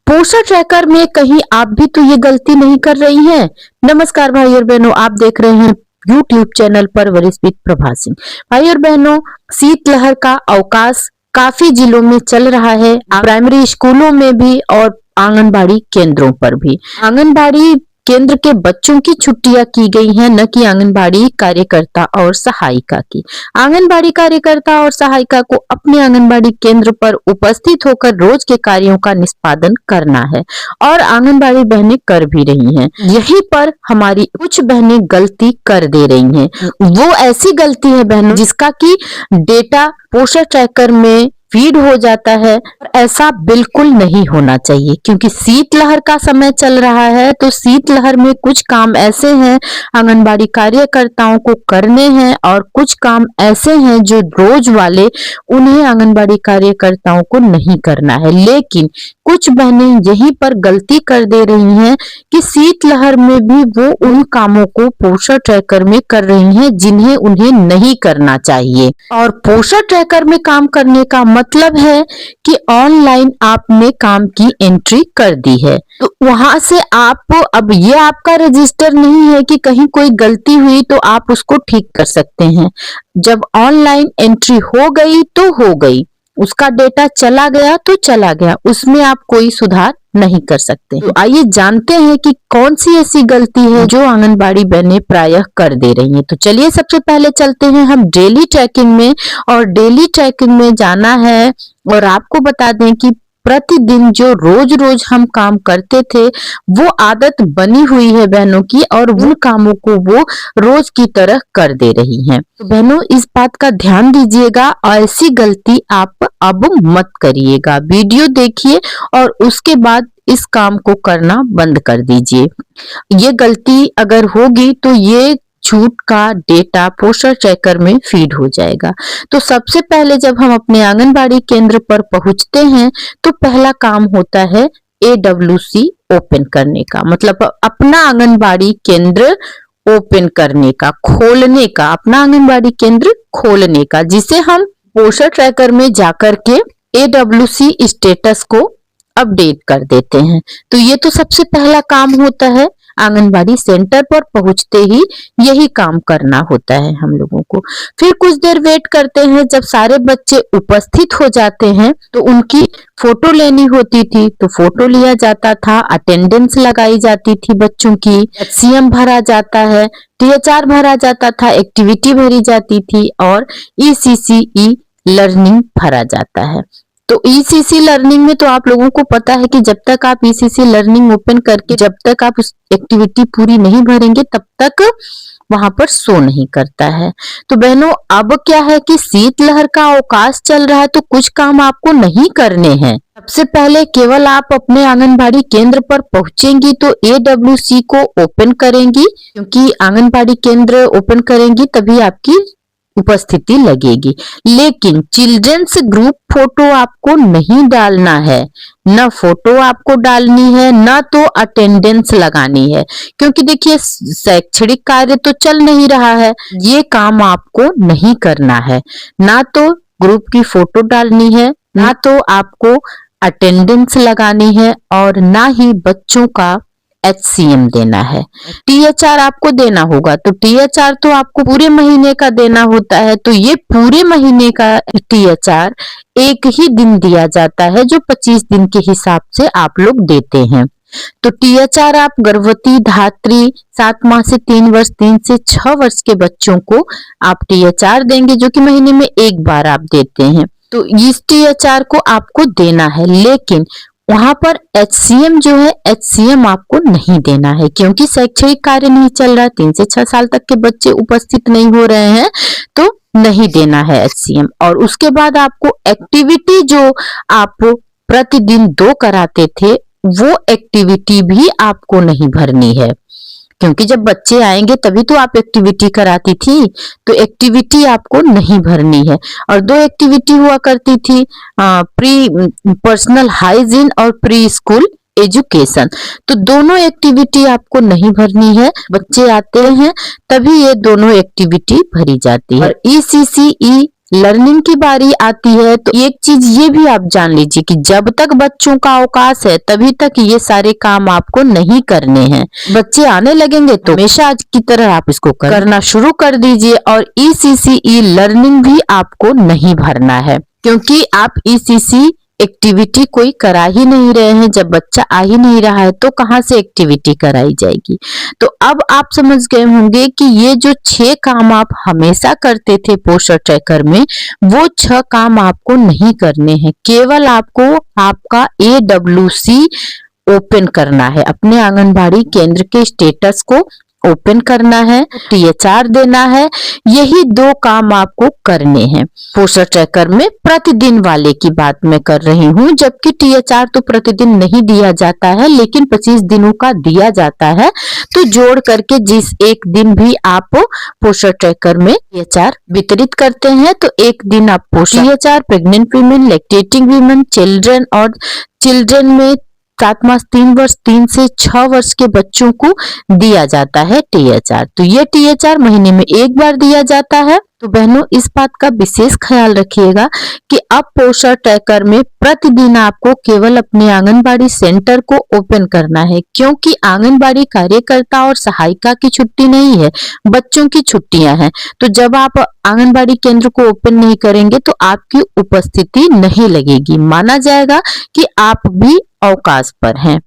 पोषण ट्रैकर में कहीं आप भी तो ये गलती नहीं कर रही हैं। नमस्कार भाई और बहनों, आप देख रहे हैं YouTube चैनल पर वरिष्ठ प्रभा सिंह। भाई और बहनों, शीतलहर का अवकाश काफी जिलों में चल रहा है, प्राइमरी स्कूलों में भी और आंगनबाड़ी केंद्रों पर भी। आंगनबाड़ी केंद्र के बच्चों की छुट्टियां की गई हैं, न कि आंगनबाड़ी कार्यकर्ता और सहायिका की। आंगनबाड़ी कार्यकर्ता और सहायिका को अपने आंगनबाड़ी केंद्र पर उपस्थित होकर रोज के कार्यों का निष्पादन करना है और आंगनबाड़ी बहनें कर भी रही हैं। यहीं पर हमारी कुछ बहनें गलती कर दे रही हैं। वो ऐसी गलती है बहनों जिसका कि डेटा पोषण ट्रैकर में फीड हो जाता है। ऐसा बिल्कुल नहीं होना चाहिए, क्योंकि शीतलहर का समय चल रहा है। तो शीतलहर में कुछ काम ऐसे हैं आंगनबाड़ी कार्यकर्ताओं को करने हैं और कुछ काम ऐसे हैं जो रोज वाले उन्हें आंगनबाड़ी कार्यकर्ताओं को नहीं करना है। लेकिन कुछ बहनें यहीं पर गलती कर दे रही हैं कि शीतलहर में भी वो उन कामों को पोषण ट्रैकर में कर रही हैं जिन्हें उन्हें नहीं करना चाहिए। और पोषण ट्रैकर में काम करने का मतलब है कि ऑनलाइन आपने काम की एंट्री कर दी है, तो वहां से आप अब ये आपका रजिस्टर नहीं है कि कहीं कोई गलती हुई तो आप उसको ठीक कर सकते हैं। जब ऑनलाइन एंट्री हो गई तो हो गई, उसका डेटा चला गया तो चला गया, उसमें आप कोई सुधार नहीं कर सकते। तो आइए जानते हैं कि कौन सी ऐसी गलती है जो आंगनबाड़ी बहनें प्रायः कर दे रही हैं। तो चलिए सबसे पहले चलते हैं हम डेली ट्रैकिंग में, और डेली ट्रैकिंग में जाना है और आपको बता दें कि प्रतिदिन जो रोज रोज हम काम करते थे वो आदत बनी हुई है बहनों की, और उन कामों को वो रोज की तरह कर दे रही हैं। तो बहनों इस बात का ध्यान दीजिएगा, ऐसी गलती आप अब मत करिएगा। वीडियो देखिए और उसके बाद इस काम को करना बंद कर दीजिए। ये गलती अगर होगी तो ये छूट का डेटा पोषण ट्रैकर में फीड हो जाएगा। तो सबसे पहले जब हम अपने आंगनबाड़ी केंद्र पर पहुंचते हैं तो पहला काम होता है AWC ओपन करने का, मतलब अपना आंगनबाड़ी केंद्र ओपन करने का, खोलने का, अपना आंगनबाड़ी केंद्र खोलने का, जिसे हम पोषण ट्रैकर में जाकर के AWC स्टेटस को अपडेट कर देते हैं। तो ये तो सबसे पहला काम होता है। आंगनबाड़ी सेंटर पर पहुंचते ही यही काम करना होता है हम लोगों को। फिर कुछ देर वेट करते हैं, जब सारे बच्चे उपस्थित हो जाते हैं तो उनकी फोटो लेनी होती थी, तो फोटो लिया जाता था, अटेंडेंस लगाई जाती थी बच्चों की, HCM भरा जाता है, THR भरा जाता था, एक्टिविटी भरी जाती थी और ECCE लर्निंग भरा जाता है। तो ECC लर्निंग में तो आप लोगों को पता है कि जब तक आप ECC लर्निंग ओपन करके जब तक आप उस एक्टिविटी पूरी नहीं भरेंगे तब तक वहां पर शो नहीं करता है। तो बहनों अब क्या है कि शीतलहर का अवकाश चल रहा है तो कुछ काम आपको नहीं करने हैं। सबसे पहले केवल आप अपने आंगनबाड़ी केंद्र पर पहुंचेंगी तो AWC को ओपन करेंगी, क्योंकि आंगनबाड़ी केंद्र ओपन करेंगी तभी आपकी उपस्थिति लगेगी। लेकिन चिल्ड्रंस ग्रुप फोटो आपको नहीं डालना है, न फोटो आपको डालनी है, न तो अटेंडेंस लगानी है, क्योंकि देखिए शैक्षणिक कार्य तो चल नहीं रहा है। ये काम आपको नहीं करना है, ना तो ग्रुप की फोटो डालनी है, ना तो आपको अटेंडेंस लगानी है और ना ही बच्चों का HCM देना है। THR आपको देना होगा, तो THR तो आपको पूरे महीने का देना होता है। तो ये पूरे महीने का THR एक ही दिन दिया जाता है, जो 25 दिन के हिसाब से आप लोग देते हैं। तो THR आप गर्भवती, धात्री, 7 माह से 3 वर्ष, 3 से 6 वर्ष के बच्चों को आप THR देंगे, जो कि महीने में एक बार आप देते हैं। तो इस THR को आपको देना है, लेकिन वहां पर HCM जो है HCM आपको नहीं देना है, क्योंकि शैक्षणिक कार्य नहीं चल रहा, 3 से 6 साल तक के बच्चे उपस्थित नहीं हो रहे हैं, तो नहीं देना है HCM। और उसके बाद आपको एक्टिविटी जो आप प्रतिदिन 2 कराते थे वो एक्टिविटी भी आपको नहीं भरनी है, क्योंकि जब बच्चे आएंगे तभी तो आप एक्टिविटी कराती थी, तो एक्टिविटी आपको नहीं भरनी है। और 2 एक्टिविटी हुआ करती थी, प्री पर्सनल हाइजीन और प्री स्कूल एजुकेशन, तो दोनों एक्टिविटी आपको नहीं भरनी है। बच्चे आते हैं तभी ये दोनों एक्टिविटी भरी जाती है। और ECCE लर्निंग की बारी आती है तो एक चीज ये भी आप जान लीजिए कि जब तक बच्चों का अवकाश है तभी तक ये सारे काम आपको नहीं करने हैं। बच्चे आने लगेंगे तो हमेशा आज की तरह आप इसको करना शुरू कर दीजिए। और ECCE लर्निंग भी आपको नहीं भरना है, क्योंकि आप ECC एक्टिविटी कोई करा ही नहीं रहे हैं। जब बच्चा आ ही नहीं रहा है तो कहाँ से एक्टिविटी कराई जाएगी। तो अब आप समझ गए होंगे कि ये जो 6 काम आप हमेशा करते थे पोस्टर ट्रैकर में, वो 6 काम आपको नहीं करने हैं। केवल आपको आपका AWC ओपन करना है, अपने आंगनबाड़ी केंद्र के स्टेटस को ओपन करना है, THR देना है। यही 2 काम आपको करने हैं। पोस्टर ट्रैकर में प्रतिदिन वाले की बात मैं कर रही हूँ, जबकि THR तो प्रतिदिन नहीं दिया जाता है लेकिन 25 दिनों का दिया जाता है। तो जोड़ करके जिस एक दिन भी आप पोस्टर ट्रैकर में THR वितरित करते हैं तो एक दिन आप poster THR pregnant women, lactating women, children में 7 मास 3 वर्ष 3 से 6 वर्ष के बच्चों को दिया जाता है THR। तो ये THR महीने में एक बार दिया जाता है। तो बहनों, इस बात का विशेष ख्याल रखिएगा कि अब पोस्टर ट्रैकर में प्रतिदिन आपको केवल अपने आंगनबाड़ी सेंटर को ओपन करना है, क्योंकि आंगनबाड़ी कार्यकर्ता और सहायिका की छुट्टी नहीं है, बच्चों की छुट्टियां हैं। तो जब आप आंगनबाड़ी केंद्र को ओपन नहीं करेंगे तो आपकी उपस्थिति नहीं लगेगी, माना जाएगा कि आप भी अवकाश पर हैं।